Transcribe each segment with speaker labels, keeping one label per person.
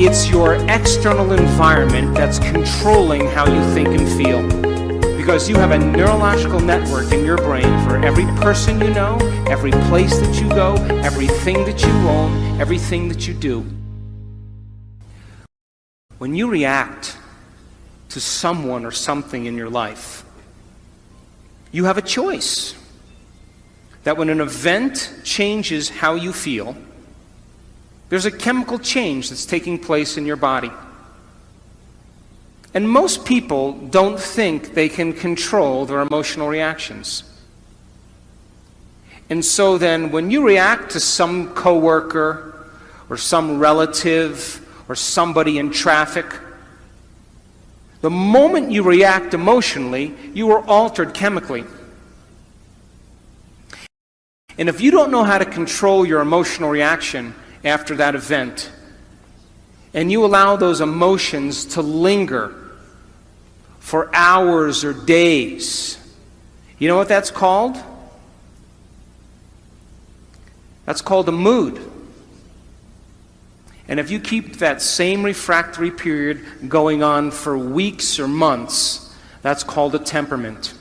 Speaker 1: it's your external environment that's controlling how you think and feel. Because you have a neurological network in your brain for every person you know, every place that you go, everything that you own, everything that you do. When you react to someone or something in your life, you have a choice. That when an event changes how you feel, there's a chemical change that's taking place in your body. And most people don't think they can control their emotional reactions. And so then when you react to some coworker or some relative or somebody in traffic, the moment you react emotionally, you are altered chemically. And if you don't know how to control your emotional reaction after that event, and you allow those emotions to linger for hours or days, you know what that's called? That's called a mood. And if you keep that same refractory period going on for weeks or months, that's called a temperament.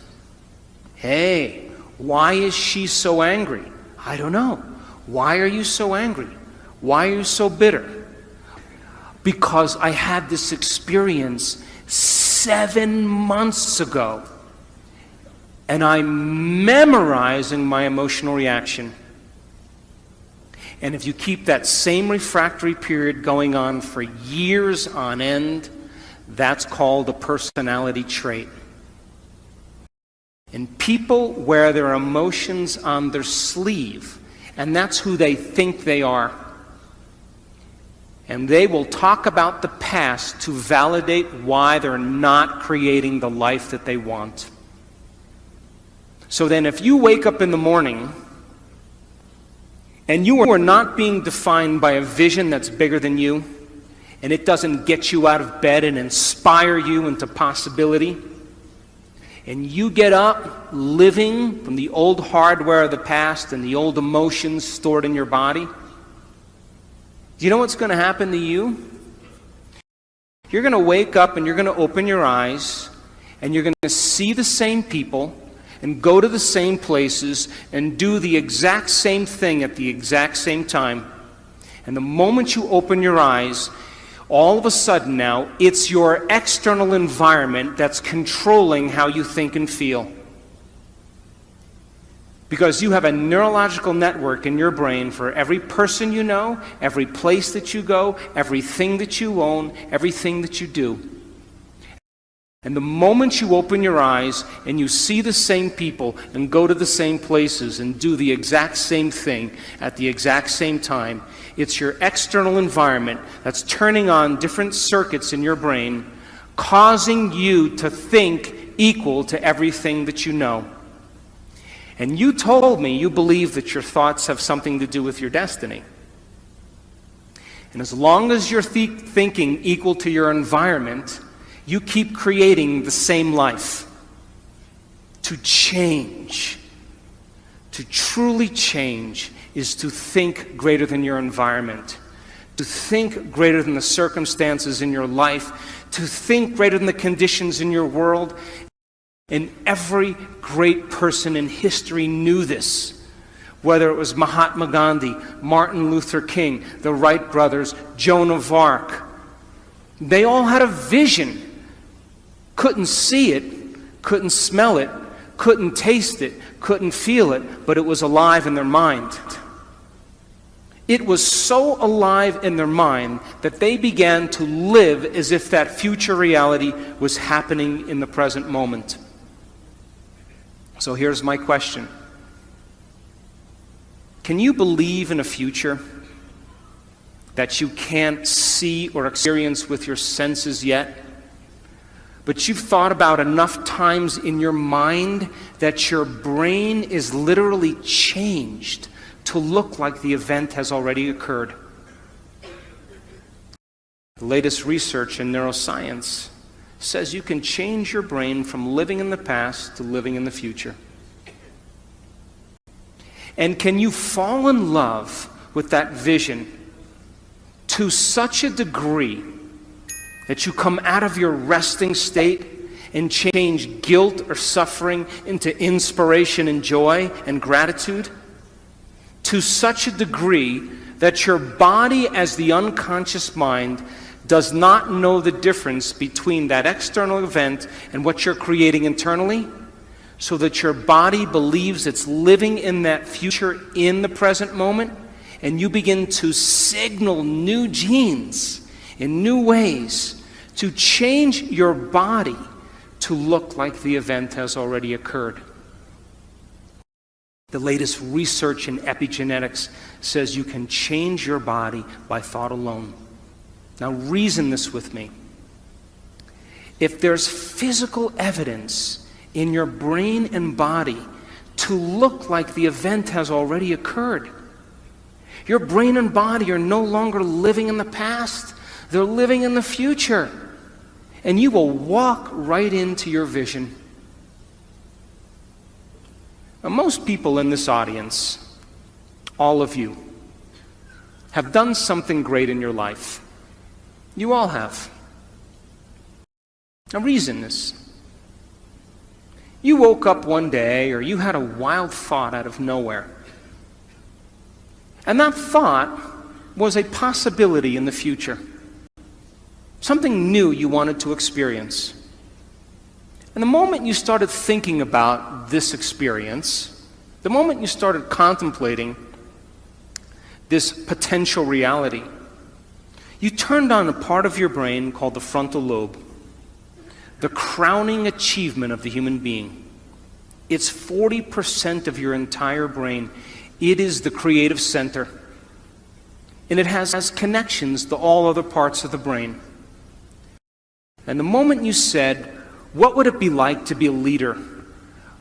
Speaker 1: Hey, why is she so angry? I don't know. Why are you so angry? Why are you so bitter? Because I had this experience 7 months ago, and I'm memorizing my emotional reaction. And if you keep that same refractory period going on for years on end, that's called a personality trait. And people wear their emotions on their sleeve, and that's who they think they are. And they will talk about the past to validate why they're not creating the life that they want. So then if you wake up in the morning and you are not being defined by a vision that's bigger than you, and it doesn't get you out of bed and inspire you into possibility, and you get up living from the old hardware of the past and the old emotions stored in your body, do you know what's going to happen to you? You're going to wake up and you're going to open your eyes and you're going to see the same people and go to the same places and do the exact same thing at the exact same time. And the moment you open your eyes, all of a sudden now, it's your external environment that's controlling how you think and feel. Because you have a neurological network in your brain for every person you know, every place that you go, everything that you own, everything that you do. And the moment you open your eyes and you see the same people and go to the same places and do the exact same thing at the exact same time, it's your external environment that's turning on different circuits in your brain, causing you to think equal to everything that you know. And you told me you believe that your thoughts have something to do with your destiny. And as long as you're thinking equal to your environment, you keep creating the same life. To change, to truly change, is to think greater than your environment, to think greater than the circumstances in your life, to think greater than the conditions in your world. And every great person in history knew this, whether it was Mahatma Gandhi, Martin Luther King, the Wright brothers, Joan of Arc. They all had a vision. Couldn't see it, couldn't smell it, couldn't taste it, couldn't feel it, but it was alive in their mind. It was so alive in their mind that they began to live as if that future reality was happening in the present moment. So here's my question. Can you believe in a future that you can't see or experience with your senses yet, but you've thought about enough times in your mind that your brain is literally changed to look like the event has already occurred? The latest research in neuroscience says you can change your brain from living in the past to living in the future. And can you fall in love with that vision to such a degree that you come out of your resting state and change guilt or suffering into inspiration and joy and gratitude, to such a degree that your body as the unconscious mind does not know the difference between that external event and what you're creating internally, so that your body believes it's living in that future in the present moment, and you begin to signal new genes in new ways to change your body to look like the event has already occurred. The latest research in epigenetics says you can change your body by thought alone. Now reason this with me. If there's physical evidence in your brain and body to look like the event has already occurred, your brain and body are no longer living in the past, they're living in the future. And you will walk right into your vision. Now, most people in this audience, all of you, have done something great in your life. You all have. Now reason this. You woke up one day, or you had a wild thought out of nowhere. And that thought was a possibility in the future. Something new you wanted to experience. And the moment you started thinking about this experience, the moment you started contemplating this potential reality, you turned on a part of your brain called the frontal lobe, the crowning achievement of the human being. It's 40% of your entire brain. It is the creative center. And it has connections to all other parts of the brain. And the moment you said, what would it be like to be a leader?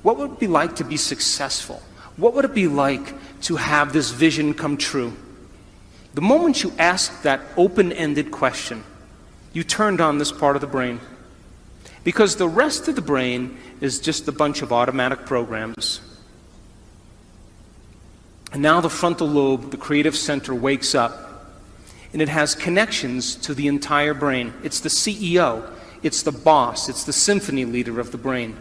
Speaker 1: What would it be like to be successful? What would it be like to have this vision come true? The moment you asked that open-ended question, you turned on this part of the brain. Because the rest of the brain is just a bunch of automatic programs. And now the frontal lobe, the creative center, wakes up. And it has connections to the entire brain. It's the CEO. It's the boss. It's the symphony leader of the brain.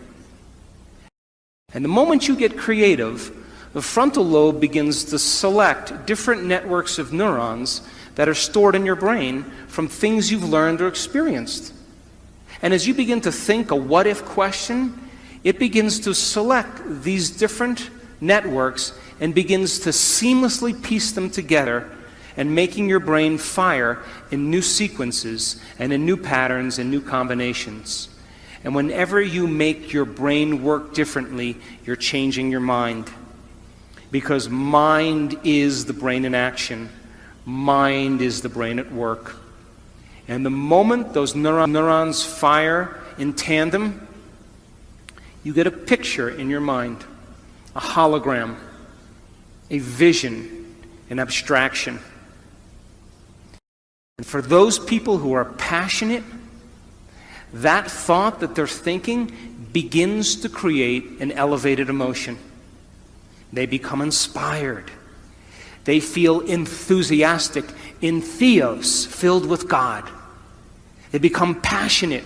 Speaker 1: And the moment you get creative, the frontal lobe begins to select different networks of neurons that are stored in your brain from things you've learned or experienced. And as you begin to think a what-if question, it begins to select these different networks and begins to seamlessly piece them together, and making your brain fire in new sequences and in new patterns and new combinations. And whenever you make your brain work differently, you're changing your mind. Because mind is the brain in action. Mind is the brain at work. And the moment those neurons fire in tandem, you get a picture in your mind, a hologram, a vision, an abstraction. And for those people who are passionate, that thought that they're thinking begins to create an elevated emotion. They become inspired. They feel enthusiastic, entheos, filled with God. They become passionate.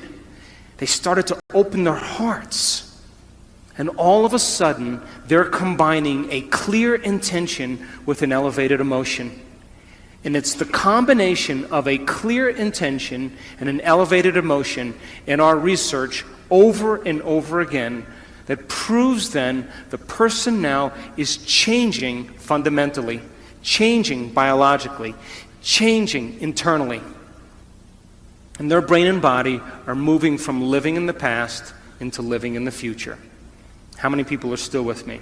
Speaker 1: They started to open their hearts. And all of a sudden, they're combining a clear intention with an elevated emotion. And it's the combination of a clear intention and an elevated emotion in our research over and over again that proves then the person now is changing fundamentally, changing biologically, changing internally. And their brain and body are moving from living in the past into living in the future. How many people are still with me?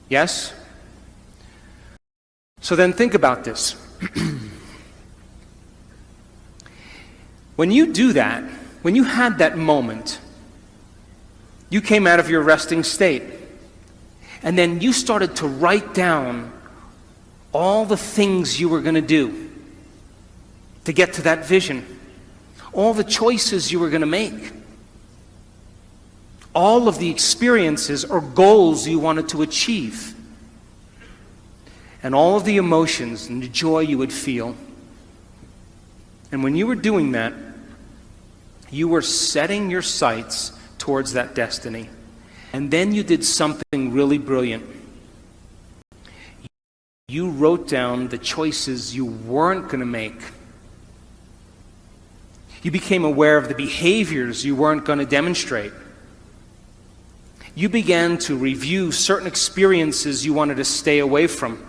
Speaker 1: Yes? So then think about this. When you do that, when you had that moment, you came out of your resting state, and then you started to write down all the things you were going to do to get to that vision, all the choices you were going to make, all of the experiences or goals you wanted to achieve, and all of the emotions and the joy you would feel. And when you were doing that, you were setting your sights towards that destiny. And then you did something really brilliant. You wrote down the choices you weren't going to make. You became aware of the behaviors you weren't going to demonstrate. You began to review certain experiences you wanted to stay away from.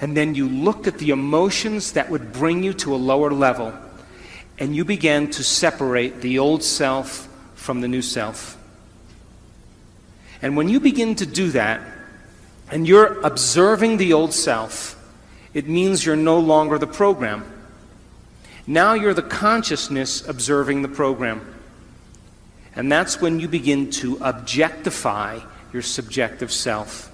Speaker 1: And then you looked at the emotions that would bring you to a lower level. And you began to separate the old self from the new self. And when you begin to do that, and you're observing the old self, it means you're no longer the program. Now you're the consciousness observing the program. And that's when you begin to objectify your subjective self.